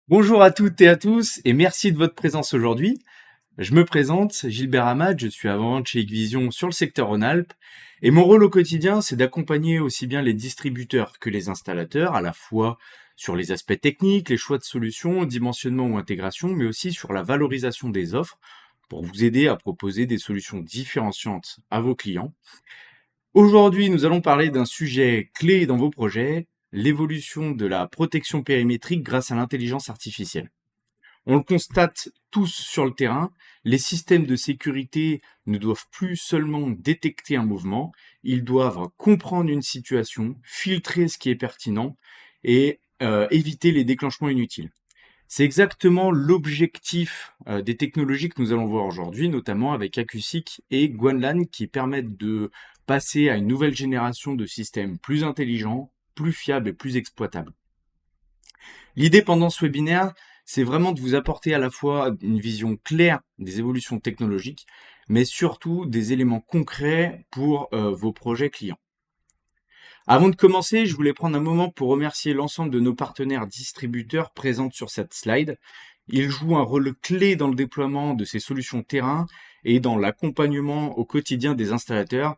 Bonjour à toutes et à tous et merci de votre présence aujourd'hui. Je me présente, Gilbert Hamad, je suis avant-vente chez Hikvision sur le secteur Rhône-Alpes et mon rôle au quotidien, c'est d'accompagner aussi bien les distributeurs que les installateurs, à la fois sur les aspects techniques, les choix de solutions, dimensionnement ou intégration, mais aussi sur la valorisation des offres pour vous aider à proposer des solutions différenciantes à vos clients. Aujourd'hui, nous allons parler d'un sujet clé dans vos projets, l'évolution de la protection périmétrique grâce à l'intelligence artificielle. On le constate tous sur le terrain, les systèmes de sécurité ne doivent plus seulement détecter un mouvement, ils doivent comprendre une situation, filtrer ce qui est pertinent et éviter les déclenchements inutiles. C'est exactement l'objectif des technologies que nous allons voir aujourd'hui, notamment avec AcuSync et Guanlan, qui permettent de passer à une nouvelle génération de systèmes plus intelligents, plus fiables et plus exploitables. L'idée pendant ce webinaire, c'est vraiment de vous apporter à la fois une vision claire des évolutions technologiques, mais surtout des éléments concrets pour vos projets clients. Avant de commencer, je voulais prendre un moment pour remercier l'ensemble de nos partenaires distributeurs présents sur cette slide. Ils jouent un rôle clé dans le déploiement de ces solutions terrain et dans l'accompagnement au quotidien des installateurs.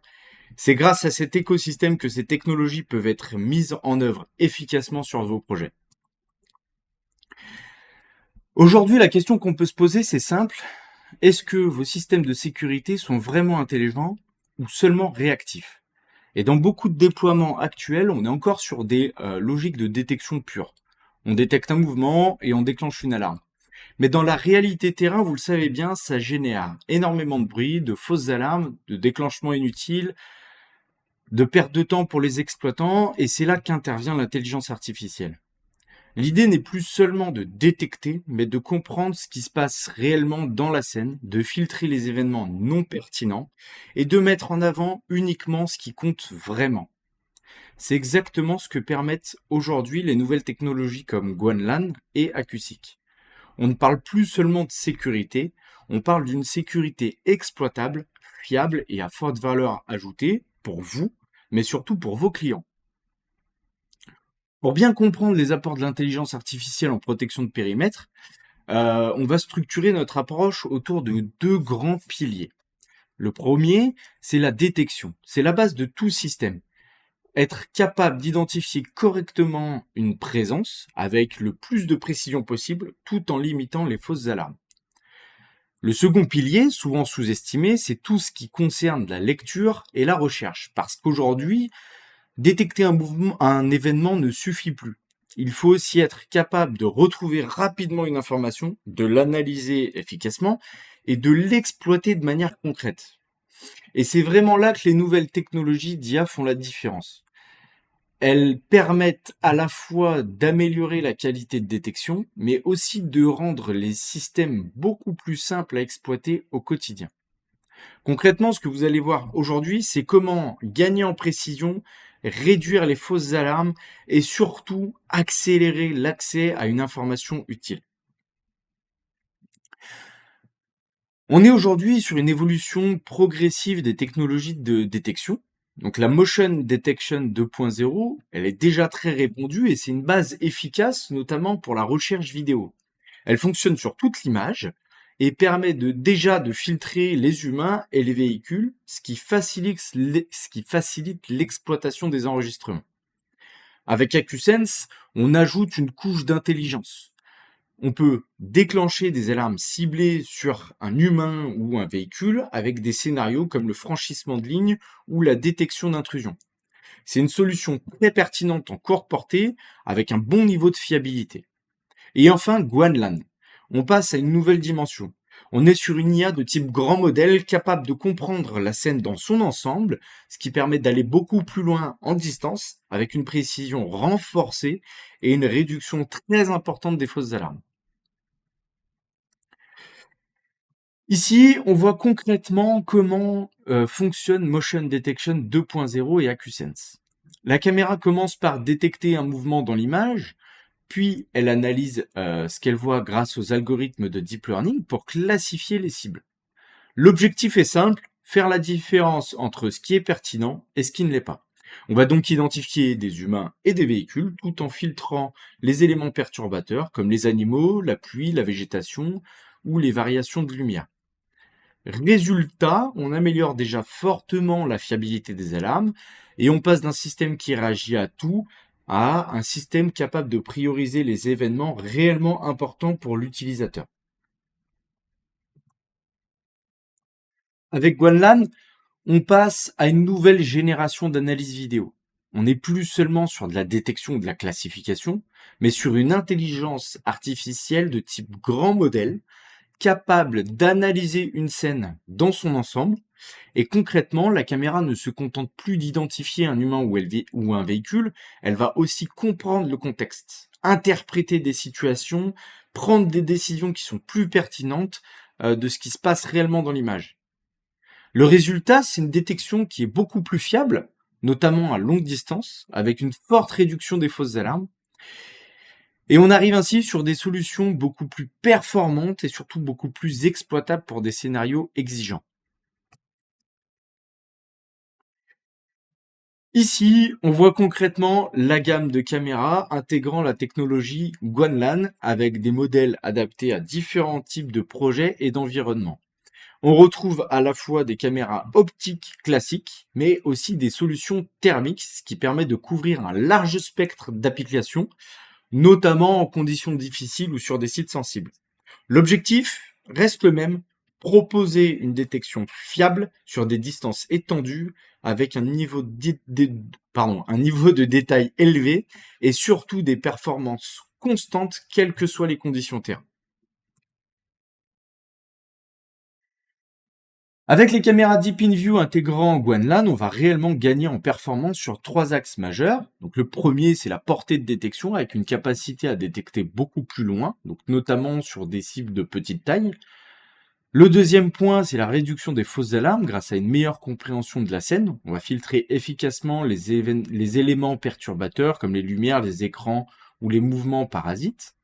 C'est grâce à cet écosystème que ces technologies peuvent être mises en œuvre efficacement sur vos projets. Aujourd'hui, la question qu'on peut se poser, c'est simple. Est-ce que vos systèmes de sécurité sont vraiment intelligents ou seulement réactifs ? Et dans beaucoup de déploiements actuels, on est encore sur des logiques de détection pure. On détecte un mouvement et on déclenche une alarme. Mais dans la réalité terrain, vous le savez bien, ça génère énormément de bruit, de fausses alarmes, de déclenchements inutiles, de perte de temps pour les exploitants, et c'est là qu'intervient l'intelligence artificielle. L'idée n'est plus seulement de détecter, mais de comprendre ce qui se passe réellement dans la scène, de filtrer les événements non pertinents et de mettre en avant uniquement ce qui compte vraiment. C'est exactement ce que permettent aujourd'hui les nouvelles technologies comme Guanlan et AcuSync. On ne parle plus seulement de sécurité, on parle d'une sécurité exploitable, fiable et à forte valeur ajoutée pour vous, mais surtout pour vos clients. Pour bien comprendre les apports de l'intelligence artificielle en protection de périmètre, on va structurer notre approche autour de deux grands piliers. Le premier, c'est la détection. C'est la base de tout système. Être capable d'identifier correctement une présence avec le plus de précision possible, tout en limitant les fausses alarmes. Le second pilier, souvent sous-estimé, c'est tout ce qui concerne la lecture et la recherche. Parce qu'aujourd'hui, détecter un événement ne suffit plus. Il faut aussi être capable de retrouver rapidement une information, de l'analyser efficacement et de l'exploiter de manière concrète. Et c'est vraiment là que les nouvelles technologies d'IA font la différence. Elles permettent à la fois d'améliorer la qualité de détection, mais aussi de rendre les systèmes beaucoup plus simples à exploiter au quotidien. Concrètement, ce que vous allez voir aujourd'hui, c'est comment gagner en précision, réduire les fausses alarmes et surtout accélérer l'accès à une information utile. On est aujourd'hui sur une évolution progressive des technologies de détection. Donc la Motion Detection 2.0, elle est déjà très répandue et c'est une base efficace, notamment pour la recherche vidéo. Elle fonctionne sur toute l'image et permet déjà de filtrer les humains et les véhicules, ce qui facilite l'exploitation des enregistrements. Avec AcuSense, on ajoute une couche d'intelligence. On peut déclencher des alarmes ciblées sur un humain ou un véhicule avec des scénarios comme le franchissement de ligne ou la détection d'intrusion. C'est une solution très pertinente en courte portée avec un bon niveau de fiabilité. Et enfin, Guanlan. On passe à une nouvelle dimension. On est sur une IA de type grand modèle capable de comprendre la scène dans son ensemble, ce qui permet d'aller beaucoup plus loin en distance avec une précision renforcée et une réduction très importante des fausses alarmes. Ici, on voit concrètement comment fonctionne Motion Detection 2.0 et AcuSense. La caméra commence par détecter un mouvement dans l'image, puis elle analyse ce qu'elle voit grâce aux algorithmes de deep learning pour classifier les cibles. L'objectif est simple, faire la différence entre ce qui est pertinent et ce qui ne l'est pas. On va donc identifier des humains et des véhicules tout en filtrant les éléments perturbateurs comme les animaux, la pluie, la végétation ou les variations de lumière. Résultat, on améliore déjà fortement la fiabilité des alarmes et on passe d'un système qui réagit à tout à un système capable de prioriser les événements réellement importants pour l'utilisateur. Avec Guanlan, on passe à une nouvelle génération d'analyse vidéo. On n'est plus seulement sur de la détection ou de la classification, mais sur une intelligence artificielle de type grand modèle, capable d'analyser une scène dans son ensemble. Et concrètement, la caméra ne se contente plus d'identifier un humain ou un véhicule, elle va aussi comprendre le contexte, interpréter des situations, prendre des décisions qui sont plus pertinentes de ce qui se passe réellement dans l'image. Le résultat, c'est une détection qui est beaucoup plus fiable, notamment à longue distance, avec une forte réduction des fausses alarmes. Et on arrive ainsi sur des solutions beaucoup plus performantes et surtout beaucoup plus exploitables pour des scénarios exigeants. Ici, on voit concrètement la gamme de caméras intégrant la technologie Guanlan avec des modèles adaptés à différents types de projets et d'environnements. On retrouve à la fois des caméras optiques classiques, mais aussi des solutions thermiques, ce qui permet de couvrir un large spectre d'applications, notamment en conditions difficiles ou sur des sites sensibles. L'objectif reste le même, proposer une détection fiable sur des distances étendues avec un niveau de détail élevé et surtout des performances constantes quelles que soient les conditions terrain. Avec les caméras Deep in View intégrant Guanlan, on va réellement gagner en performance sur trois axes majeurs. Donc le premier, c'est la portée de détection avec une capacité à détecter beaucoup plus loin, donc notamment sur des cibles de petite taille. Le deuxième point, c'est la réduction des fausses alarmes grâce à une meilleure compréhension de la scène. On va filtrer efficacement les éléments perturbateurs comme les lumières, les écrans ou les mouvements parasites.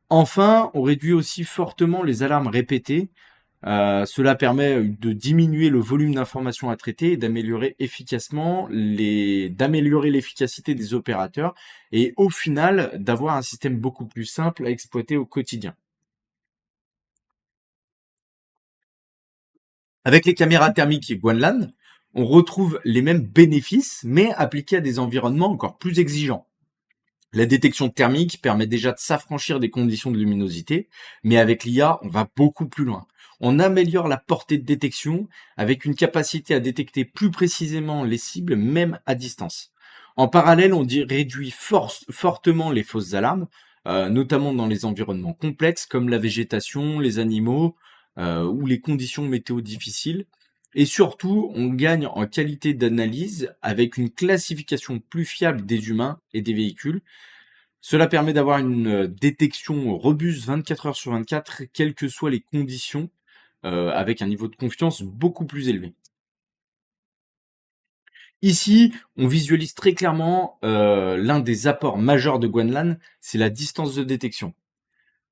Enfin, on réduit aussi fortement les alarmes répétées. Cela permet de diminuer le volume d'informations à traiter et d'améliorer l'efficacité des opérateurs et au final d'avoir un système beaucoup plus simple à exploiter au quotidien. Avec les caméras thermiques et Guanlan, on retrouve les mêmes bénéfices, mais appliqués à des environnements encore plus exigeants. La détection thermique permet déjà de s'affranchir des conditions de luminosité, mais avec l'IA, on va beaucoup plus loin. On améliore la portée de détection avec une capacité à détecter plus précisément les cibles, même à distance. En parallèle, réduit fortement les fausses alarmes, notamment dans les environnements complexes comme la végétation, les animaux ou les conditions météo difficiles. Et surtout, on gagne en qualité d'analyse avec une classification plus fiable des humains et des véhicules. Cela permet d'avoir une détection robuste 24 heures sur 24, quelles que soient les conditions, avec un niveau de confiance beaucoup plus élevé. Ici, on visualise très clairement l'un des apports majeurs de Guanlan, c'est la distance de détection.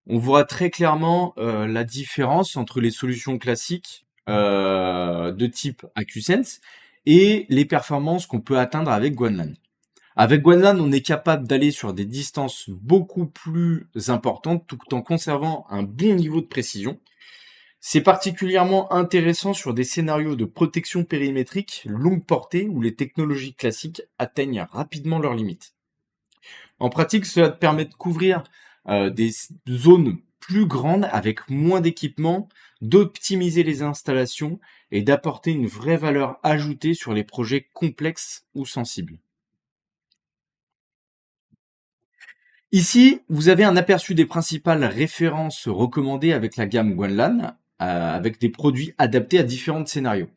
On voit très clairement la différence entre les solutions classiques de type AcuSense et les performances qu'on peut atteindre avec Guanlan. Avec Guanlan, on est capable d'aller sur des distances beaucoup plus importantes tout en conservant un bon niveau de précision. C'est particulièrement intéressant sur des scénarios de protection périmétrique longue portée où les technologies classiques atteignent rapidement leurs limites. En pratique, cela te permet de couvrir des zones plus grandes avec moins d'équipements, d'optimiser les installations et d'apporter une vraie valeur ajoutée sur les projets complexes ou sensibles. Ici, vous avez un aperçu des principales références recommandées avec la gamme Guanlan, avec des produits adaptés à différents scénarios.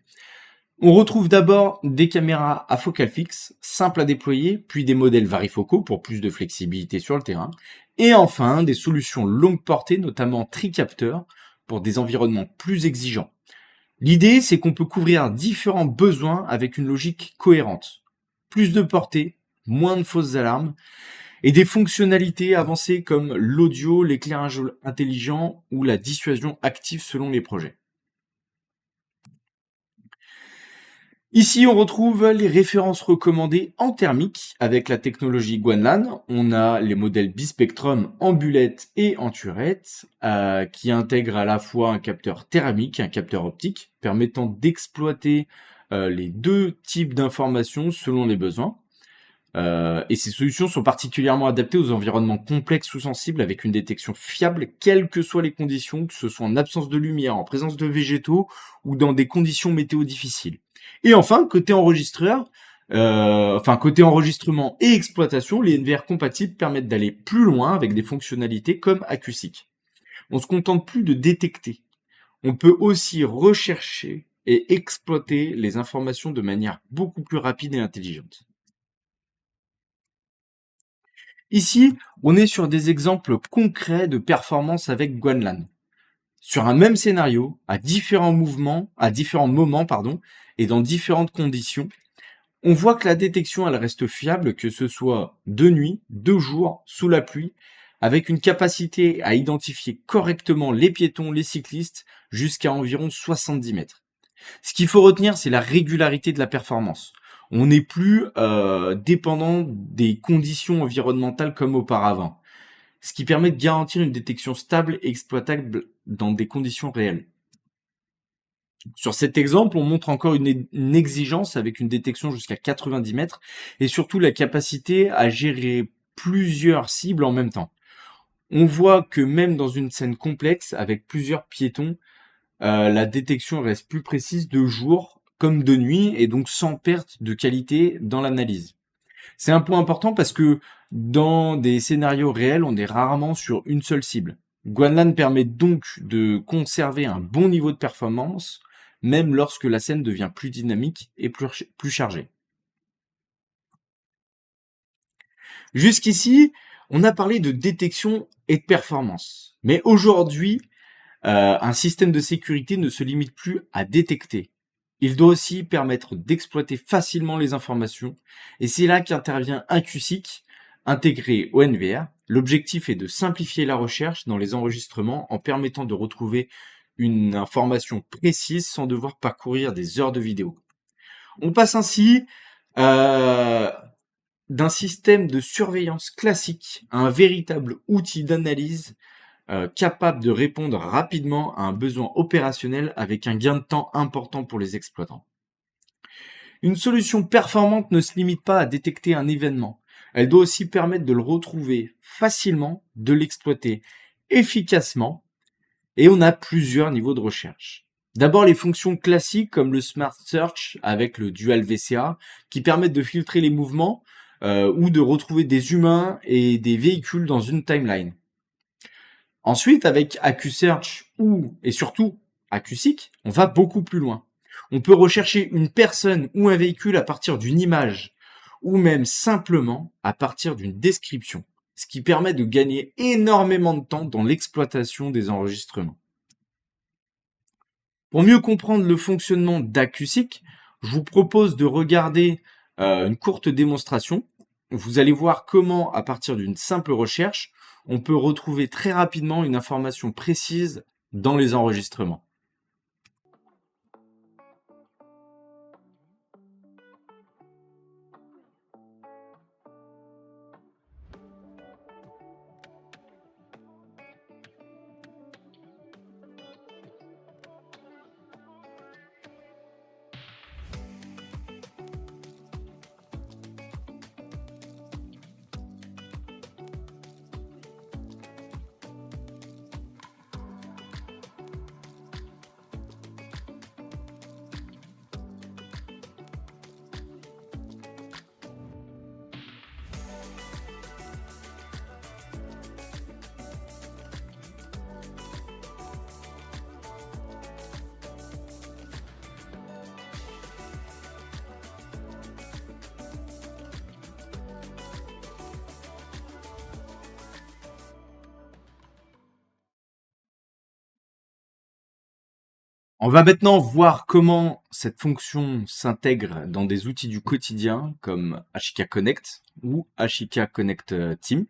On retrouve d'abord des caméras à focale fixe, simples à déployer, puis des modèles varifocaux pour plus de flexibilité sur le terrain, et enfin des solutions longue portée, notamment tricapteurs, pour des environnements plus exigeants. L'idée, c'est qu'on peut couvrir différents besoins avec une logique cohérente. Plus de portée, moins de fausses alarmes, et des fonctionnalités avancées comme l'audio, l'éclairage intelligent ou la dissuasion active selon les projets. Ici, on retrouve les références recommandées en thermique avec la technologie Guanlan. On a les modèles bispectrum en bullette et en turette qui intègrent à la fois un capteur thermique et un capteur optique permettant d'exploiter les deux types d'informations selon les besoins. Et ces solutions sont particulièrement adaptées aux environnements complexes ou sensibles avec une détection fiable, quelles que soient les conditions, que ce soit en absence de lumière, en présence de végétaux ou dans des conditions météo difficiles. Et enfin, côté enregistrement et exploitation, les NVR compatibles permettent d'aller plus loin avec des fonctionnalités comme AcuSync. On se contente plus de détecter. On peut aussi rechercher et exploiter les informations de manière beaucoup plus rapide et intelligente. Ici, on est sur des exemples concrets de performance avec Guanlan. Sur un même scénario, à différents moments, et dans différentes conditions, on voit que la détection, elle reste fiable, que ce soit de nuit, de jour, sous la pluie, avec une capacité à identifier correctement les piétons, les cyclistes, jusqu'à environ 70 mètres. Ce qu'il faut retenir, c'est la régularité de la performance. On n'est plus dépendant des conditions environnementales comme auparavant, ce qui permet de garantir une détection stable et exploitable dans des conditions réelles. Sur cet exemple, on montre encore une exigence avec une détection jusqu'à 90 mètres et surtout la capacité à gérer plusieurs cibles en même temps. On voit que même dans une scène complexe avec plusieurs piétons, la détection reste plus précise de jour comme de nuit et donc sans perte de qualité dans l'analyse. C'est un point important parce que dans des scénarios réels, on est rarement sur une seule cible. Guanlan permet donc de conserver un bon niveau de performance, même lorsque la scène devient plus dynamique et plus chargée. Jusqu'ici, on a parlé de détection et de performance. Mais aujourd'hui, un système de sécurité ne se limite plus à détecter. Il doit aussi permettre d'exploiter facilement les informations, et c'est là qu'intervient un QSIC intégré au NVR. L'objectif est de simplifier la recherche dans les enregistrements en permettant de retrouver une information précise sans devoir parcourir des heures de vidéo. On passe ainsi euh, d'un système de surveillance classique à un véritable outil d'analyse capable de répondre rapidement à un besoin opérationnel avec un gain de temps important pour les exploitants. Une solution performante ne se limite pas à détecter un événement. Elle doit aussi permettre de le retrouver facilement, de l'exploiter efficacement, et on a plusieurs niveaux de recherche. D'abord, les fonctions classiques comme le Smart Search avec le Dual VCA qui permettent de filtrer les mouvements ou de retrouver des humains et des véhicules dans une timeline. Ensuite, avec AcuSearch et surtout AcuSync, on va beaucoup plus loin. On peut rechercher une personne ou un véhicule à partir d'une image ou même simplement à partir d'une description, ce qui permet de gagner énormément de temps dans l'exploitation des enregistrements. Pour mieux comprendre le fonctionnement d'AcuSync, je vous propose de regarder une courte démonstration. Vous allez voir comment, à partir d'une simple recherche, on peut retrouver très rapidement une information précise dans les enregistrements. On va maintenant voir comment cette fonction s'intègre dans des outils du quotidien comme HK Connect ou HK Connect Team.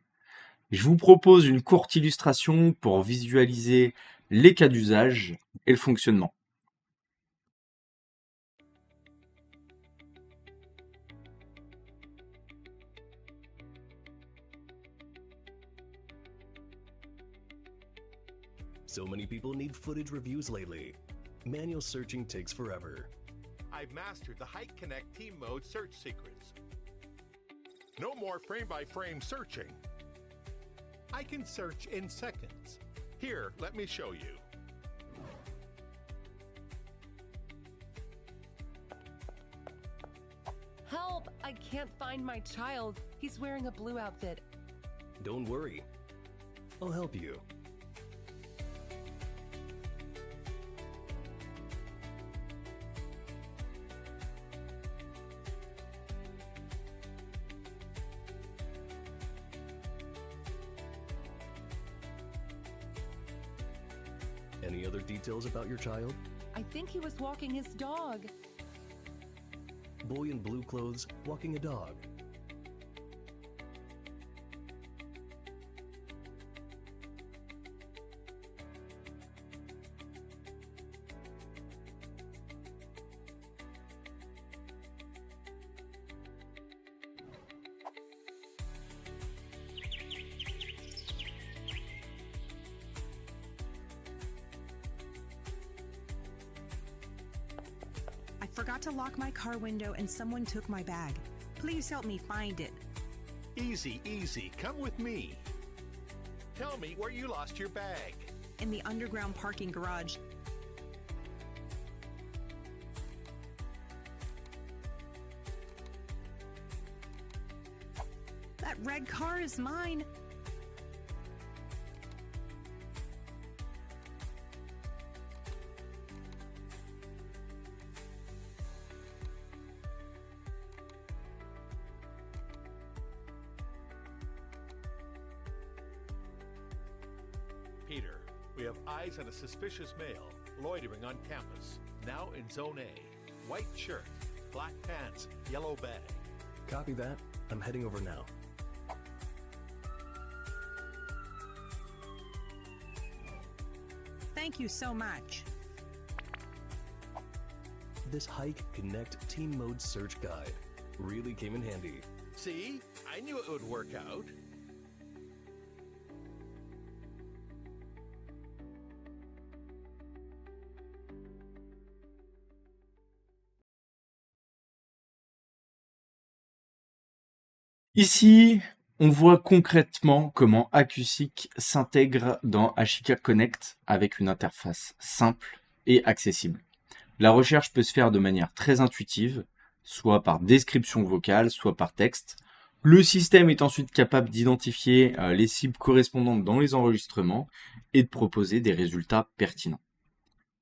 Je vous propose une courte illustration pour visualiser les cas d'usage et le fonctionnement. So many people need footage reviews lately. Manual searching takes forever. I've mastered the Hike Connect Team Mode search secrets. No more frame-by-frame searching. I can search in seconds. Here, let me show you. Help! I can't find my child. He's wearing a blue outfit. Don't worry. I'll help you. Any other details about your child? I think he was walking his dog. Boy in blue clothes walking a dog. I forgot to lock my car window and someone took my bag. Please help me find it. Easy, easy. Come with me. Tell me where you lost your bag. In the underground parking garage. That red car is mine. Peter, we have eyes on a suspicious male loitering on campus. Now in Zone A. White shirt, black pants, yellow bag. Copy that. I'm heading over now. Thank you so much. This Hike Connect Team Mode search guide really came in handy. See? I knew it would work out. Ici, on voit concrètement comment Accustic s'intègre dans Ashika Connect avec une interface simple et accessible. La recherche peut se faire de manière très intuitive, soit par description vocale, soit par texte. Le système est ensuite capable d'identifier les cibles correspondantes dans les enregistrements et de proposer des résultats pertinents.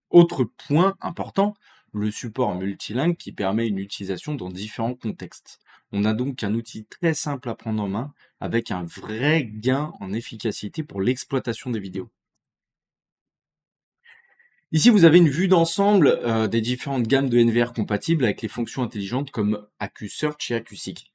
Autre point important, le support multilingue qui permet une utilisation dans différents contextes. On a donc un outil très simple à prendre en main avec un vrai gain en efficacité pour l'exploitation des vidéos. Ici, vous avez une vue d'ensemble des différentes gammes de NVR compatibles avec les fonctions intelligentes comme AccuSearch et AccuSeek.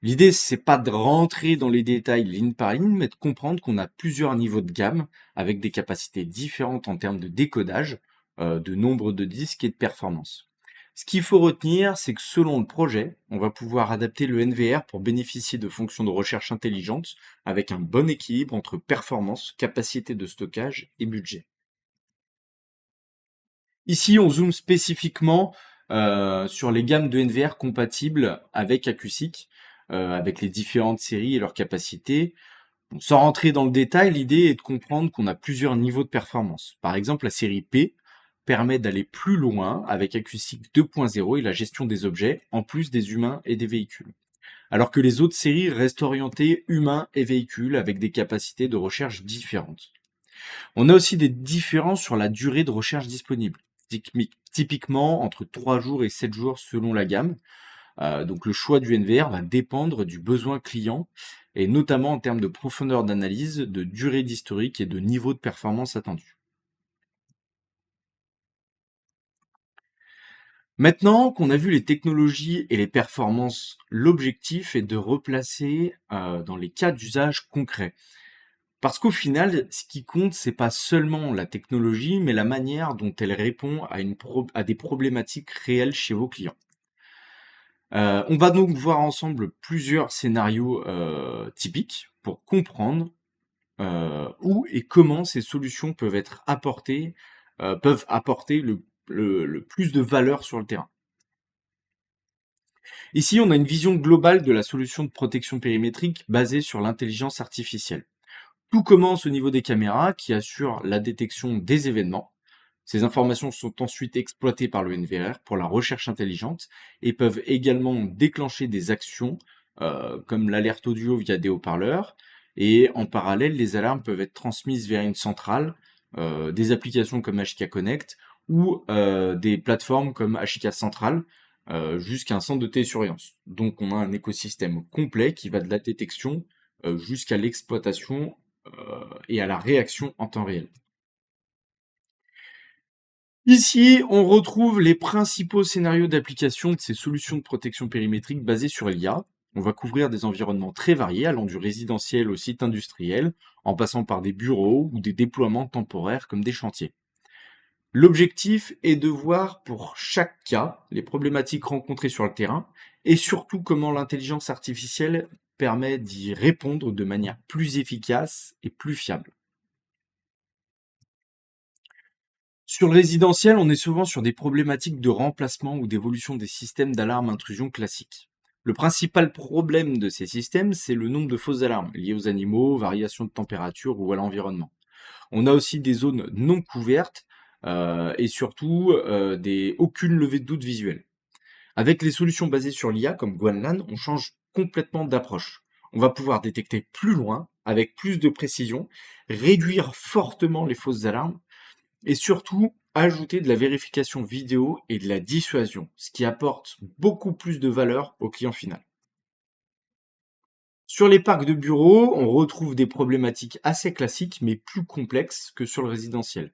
L'idée, c'est pas de rentrer dans les détails ligne par ligne, mais de comprendre qu'on a plusieurs niveaux de gamme avec des capacités différentes en termes de décodage, de nombre de disques et de performance. Ce qu'il faut retenir, c'est que selon le projet, on va pouvoir adapter le NVR pour bénéficier de fonctions de recherche intelligentes avec un bon équilibre entre performance, capacité de stockage et budget. Ici, on zoome spécifiquement sur les gammes de NVR compatibles avec Accustic, avec les différentes séries et leurs capacités. Bon, sans rentrer dans le détail, l'idée est de comprendre qu'on a plusieurs niveaux de performance. Par exemple, la série P permet d'aller plus loin avec Accustic 2.0 et la gestion des objets, en plus des humains et des véhicules. Alors que les autres séries restent orientées humains et véhicules avec des capacités de recherche différentes. On a aussi des différences sur la durée de recherche disponible, typiquement entre 3 jours et 7 jours selon la gamme. Donc le choix du NVR va dépendre du besoin client, et notamment en termes de profondeur d'analyse, de durée d'historique et de niveau de performance attendu. Maintenant qu'on a vu les technologies et les performances, l'objectif est de replacer dans les cas d'usage concrets. Parce qu'au final, ce qui compte, c'est pas seulement la technologie, mais la manière dont elle répond à des problématiques réelles chez vos clients. On va donc voir ensemble plusieurs scénarios typiques pour comprendre où et comment ces solutions peuvent apporter le plus de valeur sur le terrain. Ici, on a une vision globale de la solution de protection périmétrique basée sur l'intelligence artificielle. Tout commence au niveau des caméras qui assurent la détection des événements. Ces informations sont ensuite exploitées par le NVR pour la recherche intelligente et peuvent également déclencher des actions comme l'alerte audio via des haut-parleurs. Et en parallèle, les alarmes peuvent être transmises vers une centrale, des applications comme HK Connect ou des plateformes comme HK Central jusqu'à un centre de télésurveillance. Donc on a un écosystème complet qui va de la détection jusqu'à l'exploitation et à la réaction en temps réel. Ici, on retrouve les principaux scénarios d'application de ces solutions de protection périmétrique basées sur l'IA. On va couvrir des environnements très variés, allant du résidentiel au site industriel, en passant par des bureaux ou des déploiements temporaires comme des chantiers. L'objectif est de voir pour chaque cas les problématiques rencontrées sur le terrain et surtout comment l'intelligence artificielle permet d'y répondre de manière plus efficace et plus fiable. Sur le résidentiel, on est souvent sur des problématiques de remplacement ou d'évolution des systèmes d'alarme intrusion classiques. Le principal problème de ces systèmes, c'est le nombre de fausses alarmes liées aux animaux, variations de température ou à l'environnement. On a aussi des zones non couvertes et surtout aucune levée de doute visuelle. Avec les solutions basées sur l'IA comme Guanlan, on change complètement d'approche. On va pouvoir détecter plus loin, avec plus de précision, réduire fortement les fausses alarmes et surtout ajouter de la vérification vidéo et de la dissuasion, ce qui apporte beaucoup plus de valeur au client final. Sur les parcs de bureaux, on retrouve des problématiques assez classiques mais plus complexes que sur le résidentiel.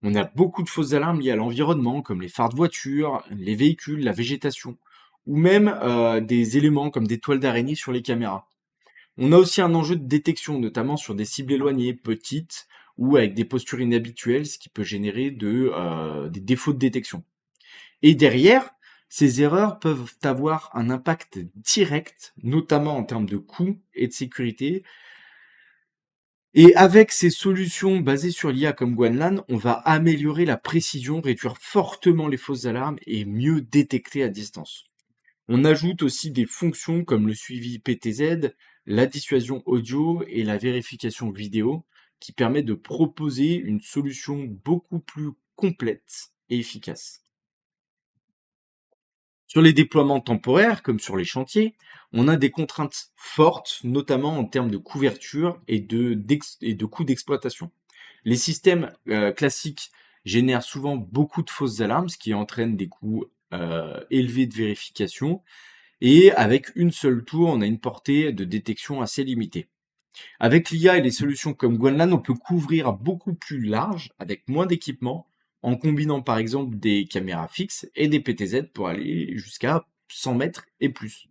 On a beaucoup de fausses alarmes liées à l'environnement, comme les phares de voiture, les véhicules, la végétation, ou même des éléments comme des toiles d'araignée sur les caméras. On a aussi un enjeu de détection, notamment sur des cibles éloignées, petites, ou avec des postures inhabituelles, ce qui peut générer des défauts de détection. Et derrière, ces erreurs peuvent avoir un impact direct, notamment en termes de coûts et de sécurité. Et avec ces solutions basées sur l'IA comme Guanlan, on va améliorer la précision, réduire fortement les fausses alarmes et mieux détecter à distance. On ajoute aussi des fonctions comme le suivi PTZ, la dissuasion audio et la vérification vidéo qui permet de proposer une solution beaucoup plus complète et efficace. Sur les déploiements temporaires, comme sur les chantiers, on a des contraintes fortes, notamment en termes de couverture et de coûts d'exploitation. Les systèmes classiques génèrent souvent beaucoup de fausses alarmes, ce qui entraîne des coûts élevés de vérification. Et avec une seule tour, on a une portée de détection assez limitée. Avec l'IA et les solutions comme Guanlan, on peut couvrir beaucoup plus large, avec moins d'équipements, en combinant par exemple des caméras fixes et des PTZ pour aller jusqu'à 100 mètres et plus.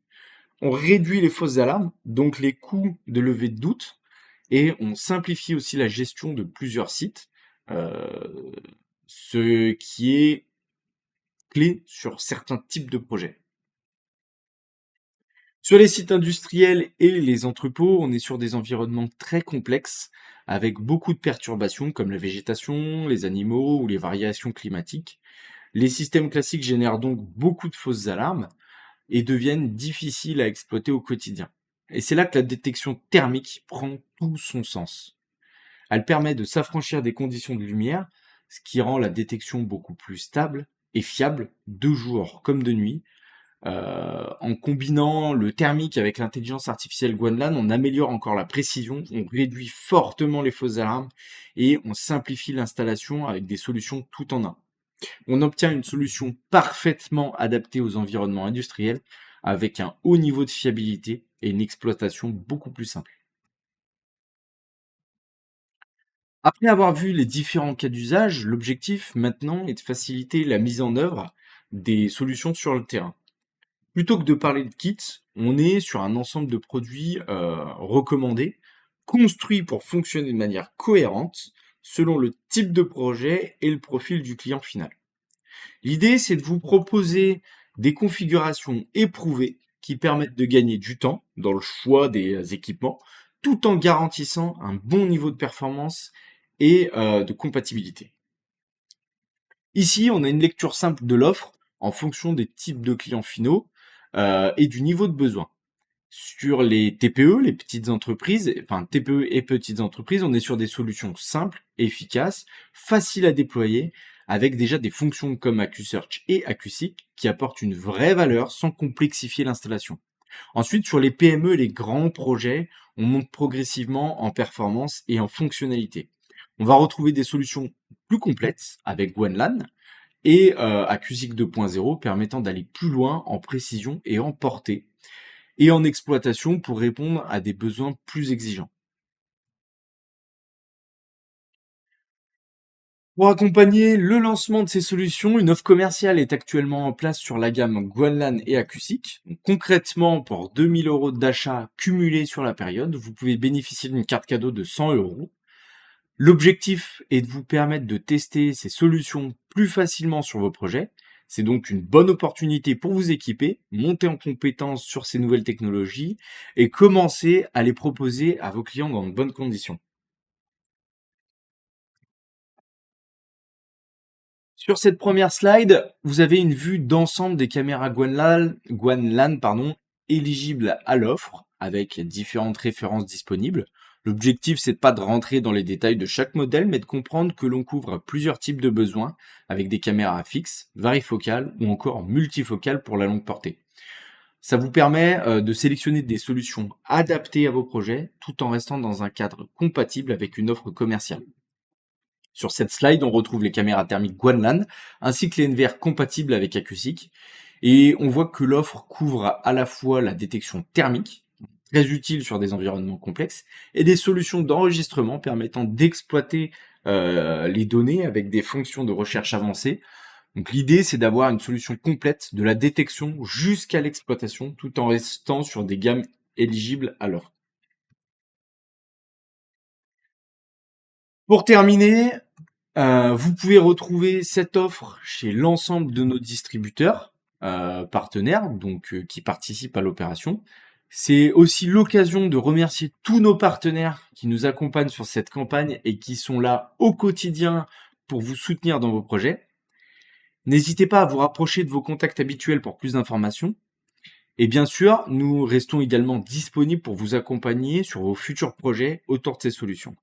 On réduit les fausses alarmes, donc les coûts de levée de doute, et on simplifie aussi la gestion de plusieurs sites, ce qui est clé sur certains types de projets. Sur les sites industriels et les entrepôts, on est sur des environnements très complexes, avec beaucoup de perturbations comme la végétation, les animaux ou les variations climatiques. Les systèmes classiques génèrent donc beaucoup de fausses alarmes et deviennent difficiles à exploiter au quotidien. Et c'est là que la détection thermique prend tout son sens. Elle permet de s'affranchir des conditions de lumière, ce qui rend la détection beaucoup plus stable et fiable de jour comme de nuit. En combinant le thermique avec l'intelligence artificielle Guanlan, on améliore encore la précision, on réduit fortement les fausses alarmes et on simplifie l'installation avec des solutions tout en un. On obtient une solution parfaitement adaptée aux environnements industriels avec un haut niveau de fiabilité et une exploitation beaucoup plus simple. Après avoir vu les différents cas d'usage, l'objectif maintenant est de faciliter la mise en œuvre des solutions sur le terrain. Plutôt que de parler de kits, on est sur un ensemble de produits recommandés, construits pour fonctionner de manière cohérente selon le type de projet et le profil du client final. L'idée, c'est de vous proposer des configurations éprouvées qui permettent de gagner du temps dans le choix des équipements, tout en garantissant un bon niveau de performance et de compatibilité. Ici, on a une lecture simple de l'offre en fonction des types de clients finaux et du niveau de besoin. Sur les TPE, les petites entreprises, enfin TPE et petites entreprises, on est sur des solutions simples, efficaces, faciles à déployer, avec déjà des fonctions comme AccuSearch et AccuSeek qui apportent une vraie valeur sans complexifier l'installation. Ensuite, sur les PME et les grands projets, on monte progressivement en performance et en fonctionnalité. On va retrouver des solutions plus complètes avec OneLAN et AccuSeek 2.0 permettant d'aller plus loin en précision et en portée et en exploitation pour répondre à des besoins plus exigeants. Pour accompagner le lancement de ces solutions, une offre commerciale est actuellement en place sur la gamme GuanLAN et AccuSeek. Donc, concrètement, pour 2000 € d'achat cumulés sur la période, vous pouvez bénéficier d'une carte cadeau de 100 €. L'objectif est de vous permettre de tester ces solutions plus facilement sur vos projets. C'est donc une bonne opportunité pour vous équiper, monter en compétence sur ces nouvelles technologies et commencer à les proposer à vos clients dans de bonnes conditions. Sur cette première slide, vous avez une vue d'ensemble des caméras GuanLAN, éligibles à l'offre, avec différentes références disponibles. L'objectif, c'est pas de rentrer dans les détails de chaque modèle, mais de comprendre que l'on couvre plusieurs types de besoins, avec des caméras fixes, varifocales ou encore multifocales pour la longue portée. Ça vous permet de sélectionner des solutions adaptées à vos projets, tout en restant dans un cadre compatible avec une offre commerciale. Sur cette slide, on retrouve les caméras thermiques GuanLAN ainsi que les NVR compatibles avec AccuSeek. Et on voit que l'offre couvre à la fois la détection thermique, très utile sur des environnements complexes, et des solutions d'enregistrement permettant d'exploiter les données avec des fonctions de recherche avancées. Donc l'idée, c'est d'avoir une solution complète de la détection jusqu'à l'exploitation, tout en restant sur des gammes éligibles à l'offre. Pour terminer, vous pouvez retrouver cette offre chez l'ensemble de nos distributeurs partenaires, donc qui participent à l'opération. C'est aussi l'occasion de remercier tous nos partenaires qui nous accompagnent sur cette campagne et qui sont là au quotidien pour vous soutenir dans vos projets. N'hésitez pas à vous rapprocher de vos contacts habituels pour plus d'informations. Et bien sûr, nous restons également disponibles pour vous accompagner sur vos futurs projets autour de ces solutions.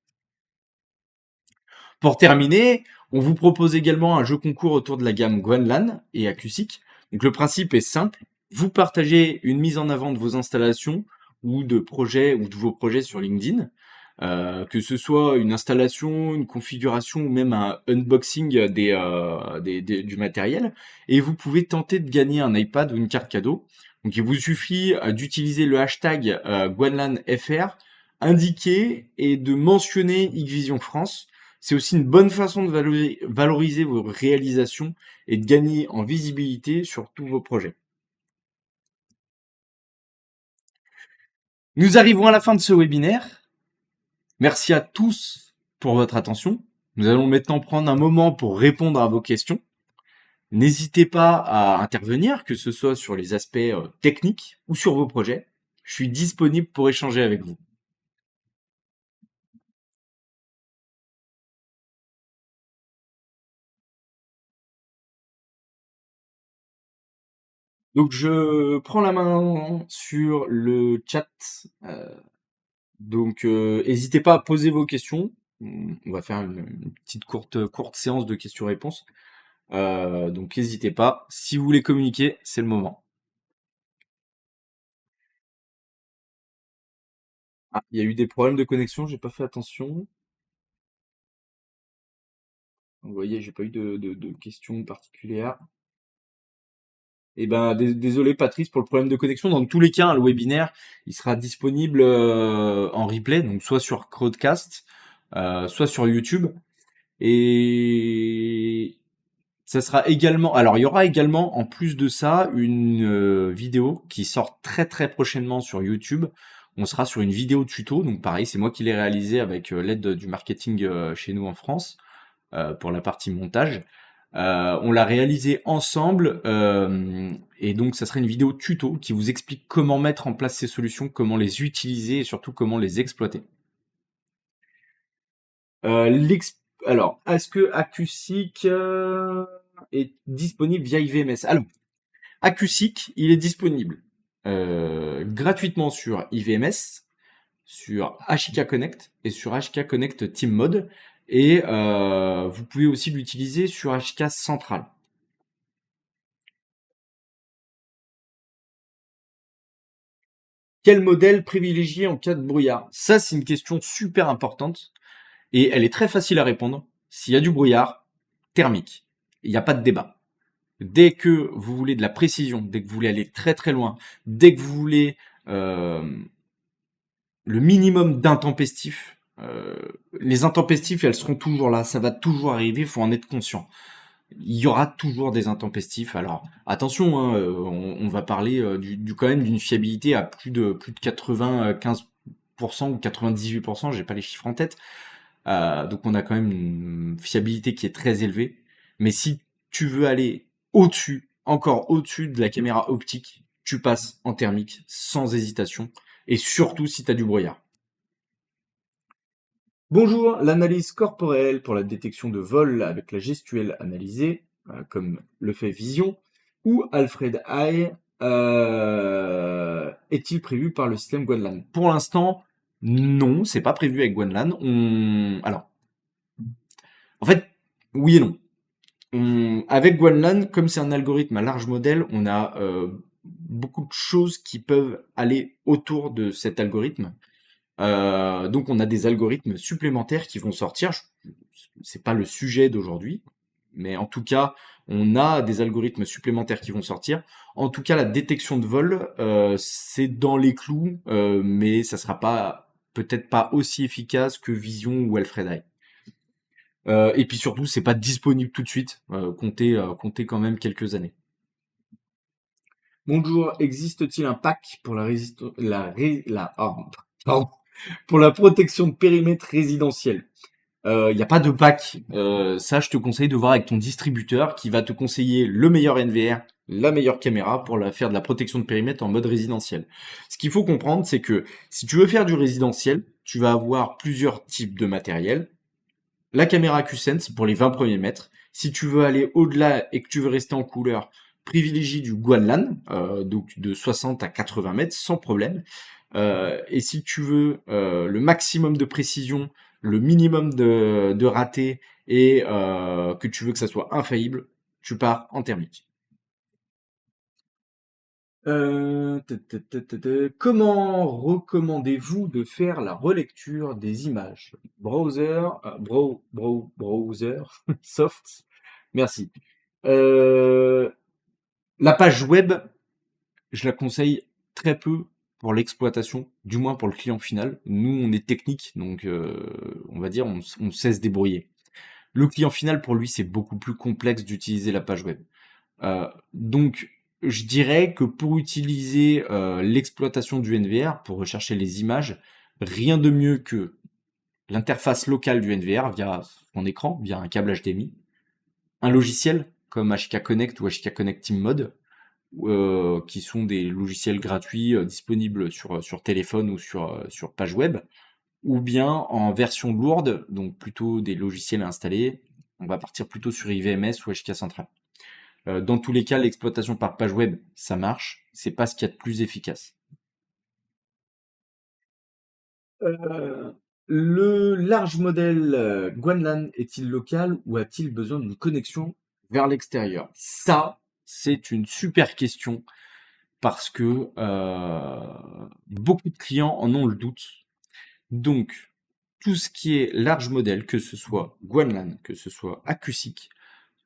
Pour terminer, on vous propose également un jeu concours autour de la gamme GuanLAN et AccuSeek. Donc le principe est simple, vous partagez une mise en avant de vos installations ou de projets ou de vos projets sur LinkedIn, que ce soit une installation, une configuration ou même un unboxing du matériel, et vous pouvez tenter de gagner un iPad ou une carte cadeau. Donc il vous suffit d'utiliser le hashtag GuanLANFR, indiquer et de mentionner Hikvision France. C'est aussi une bonne façon de valoriser vos réalisations et de gagner en visibilité sur tous vos projets. Nous arrivons à la fin de ce webinaire. Merci à tous pour votre attention. Nous allons maintenant prendre un moment pour répondre à vos questions. N'hésitez pas à intervenir, que ce soit sur les aspects techniques ou sur vos projets. Je suis disponible pour échanger avec vous. Donc je prends la main sur le chat. Donc n'hésitez pas à poser vos questions. On va faire une petite courte séance de questions-réponses. Donc n'hésitez pas. Si vous voulez communiquer, c'est le moment. Ah, il y a eu des problèmes de connexion, j'ai pas fait attention. Vous voyez, j'ai pas eu de questions particulières. Eh ben, désolé Patrice pour le problème de connexion. Dans tous les cas, hein, le webinaire, il sera disponible en replay, donc soit sur Crowdcast, soit sur YouTube. Et ça sera également. Alors, il y aura également, en plus de ça, une vidéo qui sort très très prochainement sur YouTube. On sera sur une vidéo tuto. Donc, pareil, c'est moi qui l'ai réalisé avec l'aide du marketing chez nous en France pour la partie montage. On l'a réalisé ensemble, et donc ça serait une vidéo tuto qui vous explique comment mettre en place ces solutions, comment les utiliser et surtout comment les exploiter. Alors, est-ce que AcuSync est disponible via IVMS? Alors, AcuSync, il est disponible gratuitement sur IVMS, sur HK Connect et sur HK Connect Team Mode, et vous pouvez aussi l'utiliser sur HK Central. Quel modèle privilégier en cas de brouillard? Ça, c'est une question super importante et elle est très facile à répondre. S'il y a du brouillard, thermique. Il n'y a pas de débat. Dès que vous voulez de la précision, dès que vous voulez aller très très loin, dès que vous voulez le minimum d'intempestifs, les intempestifs, elles seront toujours là, ça va toujours arriver, il faut en être conscient. Il y aura toujours des intempestifs. Alors attention, hein, on va parler quand même d'une fiabilité à plus de 95% ou 98%, j'ai pas les chiffres en tête. Donc on a quand même une fiabilité qui est très élevée. Mais si tu veux aller au-dessus, encore au-dessus de la caméra optique, tu passes en thermique sans hésitation. Et surtout si tu as du brouillard. Bonjour, l'analyse corporelle pour la détection de vol avec la gestuelle analysée, comme le fait Vision, ou Alfred Eye, est-il prévu par le système Guanlan? Pour l'instant, non, c'est pas prévu avec Guanlan. Alors, en fait, oui et non. Avec Guanlan, comme c'est un algorithme à large modèle, on a beaucoup de choses qui peuvent aller autour de cet algorithme. Donc on a des algorithmes supplémentaires qui vont sortir. C'est pas le sujet d'aujourd'hui, mais en tout cas, on a des algorithmes supplémentaires qui vont sortir. En tout cas, la détection de vol, c'est dans les clous, mais ça sera peut-être pas aussi efficace que Vision ou Alfred Eye. Et puis surtout, c'est pas disponible tout de suite. Comptez quand même quelques années. Bonjour, existe-t-il un pack pour pour la protection de périmètre résidentiel? Il n'y a pas de pack. Ça, je te conseille de voir avec ton distributeur qui va te conseiller le meilleur NVR, la meilleure caméra pour faire de la protection de périmètre en mode résidentiel. Ce qu'il faut comprendre, c'est que si tu veux faire du résidentiel, tu vas avoir plusieurs types de matériel. La caméra QSense pour les 20 premiers mètres. Si tu veux aller au-delà et que tu veux rester en couleur, privilégie du Guanlan, donc de 60 à 80 mètres sans problème. Et si tu veux le maximum de précision, le minimum de raté et que tu veux que ça soit infaillible, tu pars en thermique. Comment recommandez-vous de faire la relecture des images? Browser, browser, soft, merci. La page web, je la conseille très peu pour l'exploitation, du moins pour le client final. Nous, on est technique, donc on va dire on sait se débrouiller. Le client final, pour lui, c'est beaucoup plus complexe d'utiliser la page web. Donc, je dirais que pour utiliser l'exploitation du NVR, pour rechercher les images, rien de mieux que l'interface locale du NVR via son écran, via un câble HDMI, un logiciel comme HK Connect ou HK Connect Team Mode, qui sont des logiciels gratuits disponibles sur téléphone ou sur page web, ou bien en version lourde, donc plutôt des logiciels à installer. On va partir plutôt sur IVMS ou HK Central. Dans tous les cas, l'exploitation par page web, ça marche. C'est pas ce qu'il y a de plus efficace. Le large modèle Guanlan est-il local ou a-t-il besoin d'une connexion vers l'extérieur? Ça, c'est une super question parce que beaucoup de clients en ont le doute. Donc, tout ce qui est large modèle, que ce soit Guanlan, que ce soit AcuSync,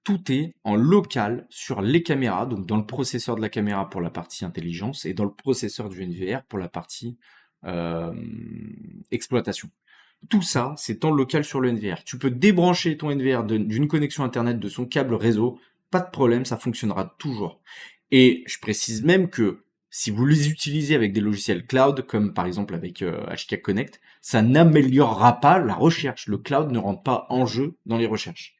tout est en local sur les caméras, donc dans le processeur de la caméra pour la partie intelligence et dans le processeur du NVR pour la partie exploitation. Tout ça, c'est en local sur le NVR. Tu peux débrancher ton NVR d'une connexion Internet de son câble réseau, pas de problème, ça fonctionnera toujours. Et je précise même que si vous les utilisez avec des logiciels cloud, comme par exemple avec HK Connect, ça n'améliorera pas la recherche. Le cloud ne rentre pas en jeu dans les recherches.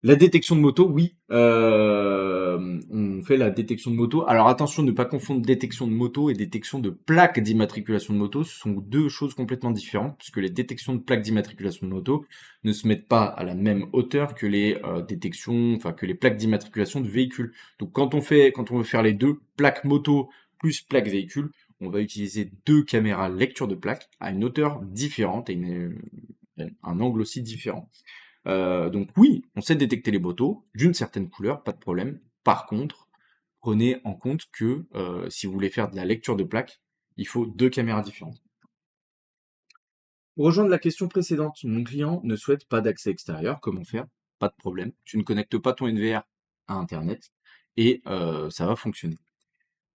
La détection de moto, oui, on fait la détection de moto. Alors attention, ne pas confondre détection de moto et détection de plaque d'immatriculation de moto. Ce sont deux choses complètement différentes, puisque les détections de plaques d'immatriculation de moto ne se mettent pas à la même hauteur que les que les plaques d'immatriculation de véhicules. Donc quand on veut faire les deux, plaque moto plus plaque véhicule, on va utiliser deux caméras lecture de plaque à une hauteur différente et un angle aussi différent. Donc oui, on sait détecter les motos d'une certaine couleur, pas de problème. Par contre, prenez en compte que si vous voulez faire de la lecture de plaque, il faut deux caméras différentes. Pour rejoindre la question précédente, mon client ne souhaite pas d'accès extérieur, comment faire? Pas de problème. Tu ne connectes pas ton NVR à Internet et ça va fonctionner.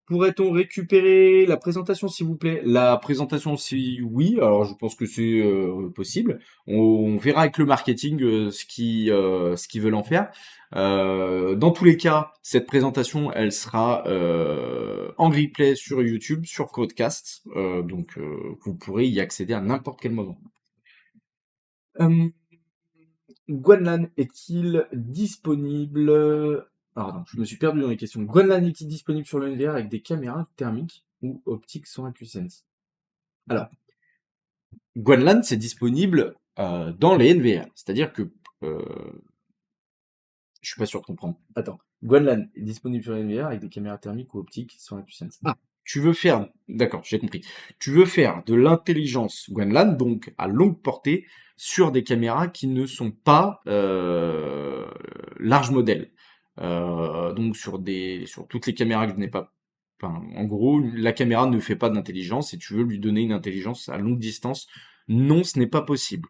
Pourrait-on récupérer la présentation, s'il vous plaît? La présentation, si oui, alors je pense que c'est possible. On verra avec le marketing ce qu'ils veulent en faire. Dans tous les cas, cette présentation, elle sera en replay sur YouTube, sur Codecast, donc vous pourrez y accéder à n'importe quel moment. Guanlan est-il disponible? Pardon, je me suis perdu dans les questions. Guanlan est-il disponible sur le NVR avec des caméras thermiques ou optiques sans AcuSense? Alors, Guanlan, c'est disponible dans les NVR. C'est-à-dire que... je suis pas sûr de comprendre. Attends. Guanlan est disponible sur les NVR avec des caméras thermiques ou optiques sans AcuSense. Ah, tu veux faire... D'accord, j'ai compris. Tu veux faire de l'intelligence Guanlan, donc à longue portée, sur des caméras qui ne sont pas large modèle. Donc sur toutes les caméras que je n'ai pas. Enfin, en gros, la caméra ne fait pas d'intelligence et tu veux lui donner une intelligence à longue distance. Non, ce n'est pas possible.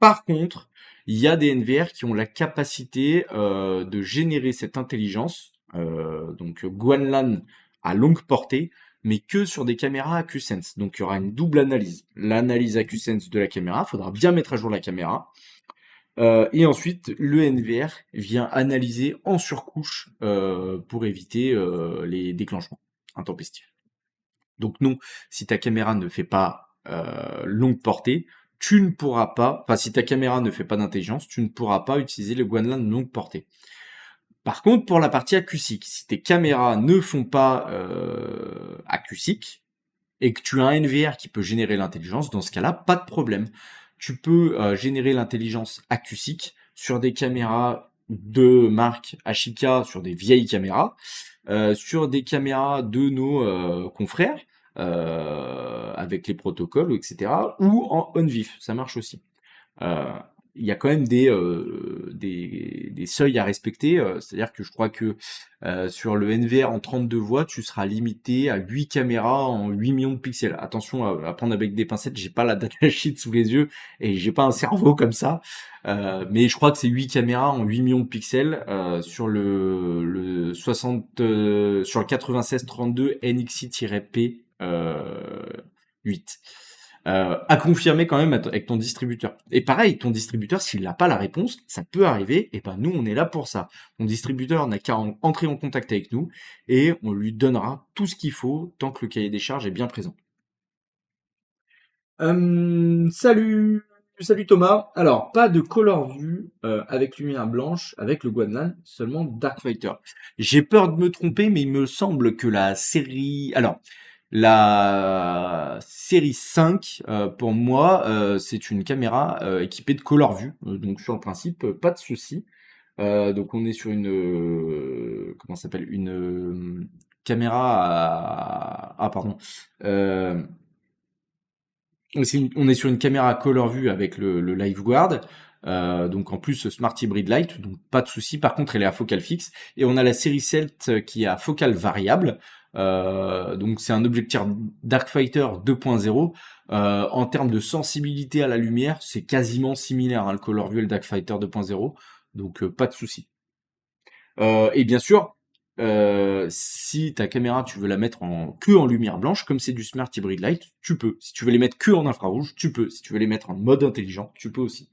Par contre, il y a des NVR qui ont la capacité de générer cette intelligence, donc Guanlan à longue portée, mais que sur des caméras AcuSense. Donc il y aura une double analyse. L'analyse AcuSense de la caméra, il faudra bien mettre à jour la caméra. Et ensuite, le NVR vient analyser en surcouche pour éviter les déclenchements intempestifs. Donc non, si ta caméra ne fait pas longue portée, tu ne pourras pas, enfin si ta caméra ne fait pas d'intelligence, tu ne pourras pas utiliser le Guanlan longue portée. Par contre, pour la partie acoustique, si tes caméras ne font pas acoustique et que tu as un NVR qui peut générer l'intelligence, dans ce cas-là, pas de problème. Tu peux générer l'intelligence acoustique sur des caméras de marque Ashika, sur des vieilles caméras, sur des caméras de nos confrères, avec les protocoles, etc., ou en on-vif, ça marche aussi. Il y a quand même des seuils à respecter, c'est-à-dire que je crois que sur le NVR en 32 voix, tu seras limité à 8 caméras en 8 millions de pixels. Attention à prendre avec des pincettes, j'ai pas la datasheet sous les yeux et j'ai pas un cerveau comme ça, mais je crois que c'est 8 caméras en 8 millions de pixels sur le 9632 NXI-P 8. À confirmer quand même avec ton distributeur. Et pareil, ton distributeur, s'il n'a pas la réponse, ça peut arriver, et ben nous, on est là pour ça. Ton distributeur n'a qu'à entrer en contact avec nous, et on lui donnera tout ce qu'il faut, tant que le cahier des charges est bien présent. Salut Thomas. Alors, pas de color view avec lumière blanche, avec le Guanlan, seulement Darkfighter. J'ai peur de me tromper, mais il me semble que la série... Alors, la série 5, pour moi, c'est une caméra équipée de color view. Donc sur le principe, pas de souci. Donc on est sur une... comment ça s'appelle? Une caméra pardon. On est sur une caméra color view avec le LiveGuard. Donc en plus Smart Hybrid Light, donc pas de souci. Par contre, elle est à focale fixe. Et on a la série 7 qui est à focale variable. Donc c'est un objectif Darkfighter 2.0. En termes de sensibilité à la lumière, c'est quasiment similaire, hein, le Color View et le Darkfighter 2.0. Donc pas de souci. Et bien sûr, si ta caméra tu veux la mettre que en lumière blanche, comme c'est du Smart Hybrid Light, tu peux. Si tu veux les mettre que en infrarouge, tu peux. Si tu veux les mettre en mode intelligent, tu peux aussi.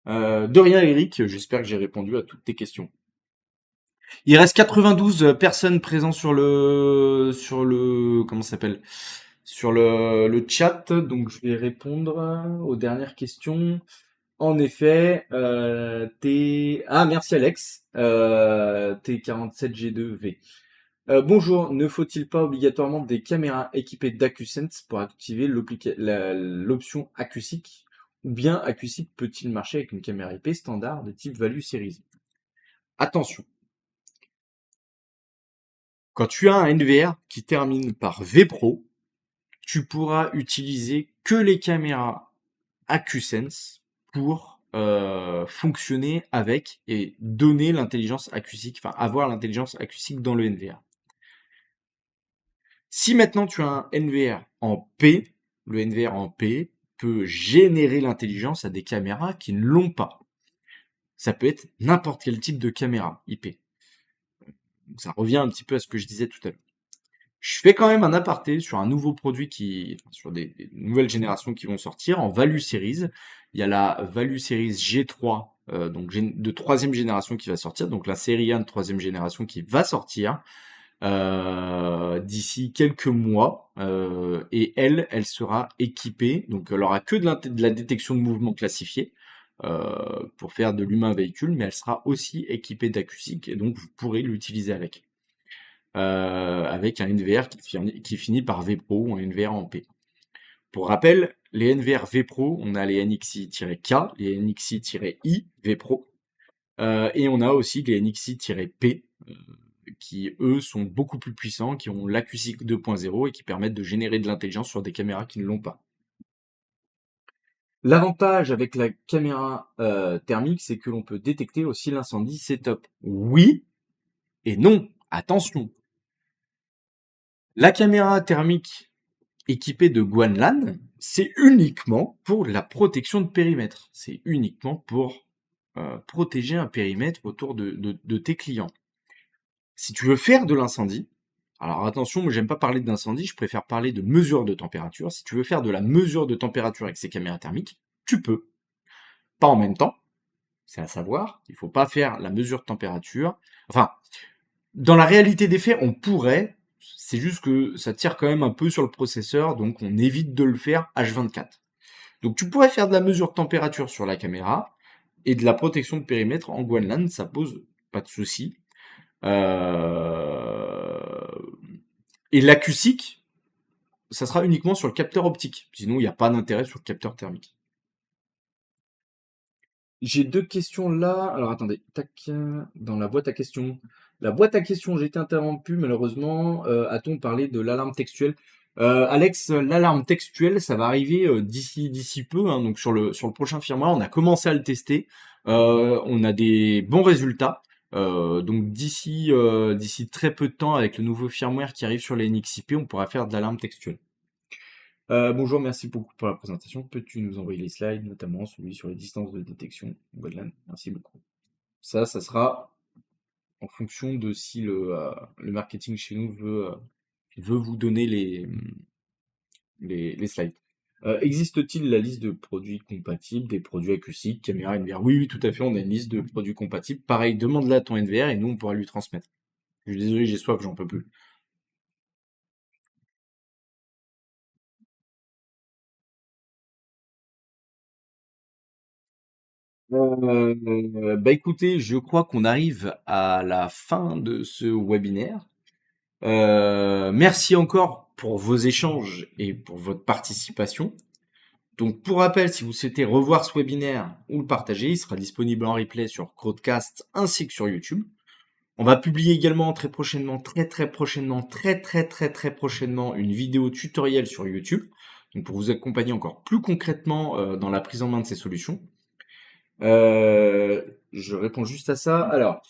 De rien Eric, j'espère que j'ai répondu à toutes tes questions. Il reste 92 personnes présentes sur le comment ça s'appelle? Sur le chat, donc je vais répondre aux dernières questions. en effet, Ah, merci Alex. T47G2V. Bonjour, ne faut-il pas obligatoirement des caméras équipées d'AcuSense pour activer l'option AcuSync? Ou bien AcuSync peut-il marcher avec une caméra IP standard de type Value Series? Attention, quand tu as un NVR qui termine par VPRO, tu pourras utiliser que les caméras AcuSense pour fonctionner avec et donner l'intelligence AcuSync, enfin avoir l'intelligence AcuSync dans le NVR. Si maintenant tu as un NVR en P, le NVR en P peut générer l'intelligence à des caméras qui ne l'ont pas. Ça peut être n'importe quel type de caméra IP. Donc ça revient un petit peu à ce que je disais tout à l'heure. Je fais quand même un aparté sur un nouveau produit sur des nouvelles générations qui vont sortir en Value Series. Il y a la Value Series G3, donc de 3e génération qui va sortir, donc la série 1 de 3e génération qui va sortir d'ici quelques mois, et elle sera équipée, donc elle aura que de la détection de mouvement classifié pour faire de l'humain véhicule, mais elle sera aussi équipée d'AcuSync et donc vous pourrez l'utiliser avec un NVR qui finit par VPRO ou un NVR en P. Pour rappel, les NVR VPRO, on a les NXI-K, les NXI-I VPRO, et on a aussi les NXI-P, qui eux sont beaucoup plus puissants, qui ont l'AcuSync 2.0 et qui permettent de générer de l'intelligence sur des caméras qui ne l'ont pas. L'avantage avec la caméra thermique, c'est que l'on peut détecter aussi l'incendie, c'est top. Oui et non, attention. La caméra thermique équipée de Guanlan, c'est uniquement pour la protection de périmètre. C'est uniquement pour protéger un périmètre autour de tes clients. Si tu veux faire de l'incendie, alors attention, moi j'aime pas parler d'incendie, je préfère parler de mesure de température. Si tu veux faire de la mesure de température avec ces caméras thermiques, tu peux. Pas en même temps, c'est à savoir, il faut pas faire la mesure de température. Enfin, dans la réalité des faits, on pourrait, c'est juste que ça tire quand même un peu sur le processeur, donc on évite de le faire H24. Donc tu pourrais faire de la mesure de température sur la caméra et de la protection de périmètre en Guanlan, ça pose pas de souci. Et l'AcuSync, ça sera uniquement sur le capteur optique. Sinon, il n'y a pas d'intérêt sur le capteur thermique. J'ai 2 questions là. Alors attendez, tac, dans la boîte à questions. La boîte à questions, j'ai été interrompu malheureusement. A-t-on parlé de l'alarme textuelle? Alex, l'alarme textuelle, ça va arriver d'ici peu. Hein, donc sur le prochain firmware, on a commencé à le tester. On a des bons résultats. Donc d'ici très peu de temps, avec le nouveau firmware qui arrive sur les NXIP, on pourra faire de l'alarme textuelle. Bonjour, merci beaucoup pour la présentation. Peux-tu nous envoyer les slides, notamment celui sur les distances de détection? Voilà, merci beaucoup. Ça sera en fonction de si le marketing chez nous veut vous donner les slides. Existe-t-il la liste de produits compatibles, des produits AcuSync, caméra NVR? Oui, tout à fait, on a une liste de produits compatibles. Pareil, demande-la à ton NVR et nous, on pourra lui transmettre. Je suis désolé, j'ai soif, j'en peux plus. Bah écoutez, je crois qu'on arrive à la fin de ce webinaire. Merci encore pour vos échanges et pour votre participation. Donc pour rappel, si vous souhaitez revoir ce webinaire ou le partager, il sera disponible en replay sur Crowdcast ainsi que sur YouTube. On va publier également très prochainement, très prochainement, une vidéo tutoriel sur YouTube, donc pour vous accompagner encore plus concrètement dans la prise en main de ces solutions. Je réponds juste à ça. Alors,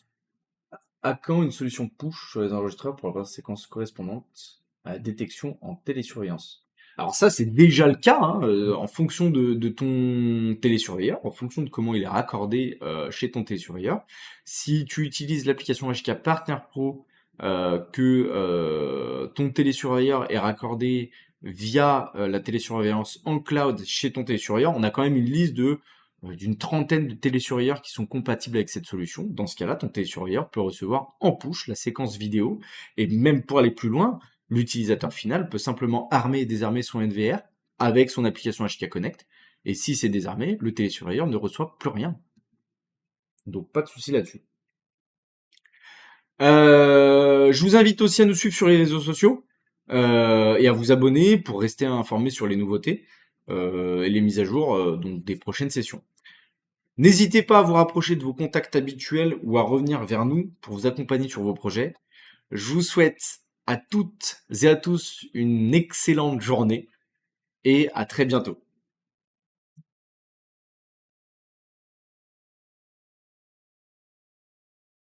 à quand une solution push sur les enregistreurs pour la séquence correspondante à la détection en télésurveillance? Alors ça, c'est déjà le cas, hein, en fonction de ton télésurveilleur, en fonction de comment il est raccordé chez ton télésurveilleur. Si tu utilises l'application HK Partner Pro, que ton télésurveilleur est raccordé via la télésurveillance en cloud chez ton télésurveilleur, on a quand même une liste d'une trentaine de télésurveilleurs qui sont compatibles avec cette solution. Dans ce cas-là, ton télésurveilleur peut recevoir en push la séquence vidéo, et même pour aller plus loin, l'utilisateur final peut simplement armer et désarmer son NVR avec son application HK Connect, Et si c'est désarmé, le télésurveilleur ne reçoit plus rien. Donc pas de souci là-dessus. Je vous invite aussi à nous suivre sur les réseaux sociaux et à vous abonner pour rester informé sur les nouveautés et les mises à jour donc des prochaines sessions. N'hésitez pas à vous rapprocher de vos contacts habituels ou à revenir vers nous pour vous accompagner sur vos projets. Je vous souhaite à toutes et à tous une excellente journée et à très bientôt.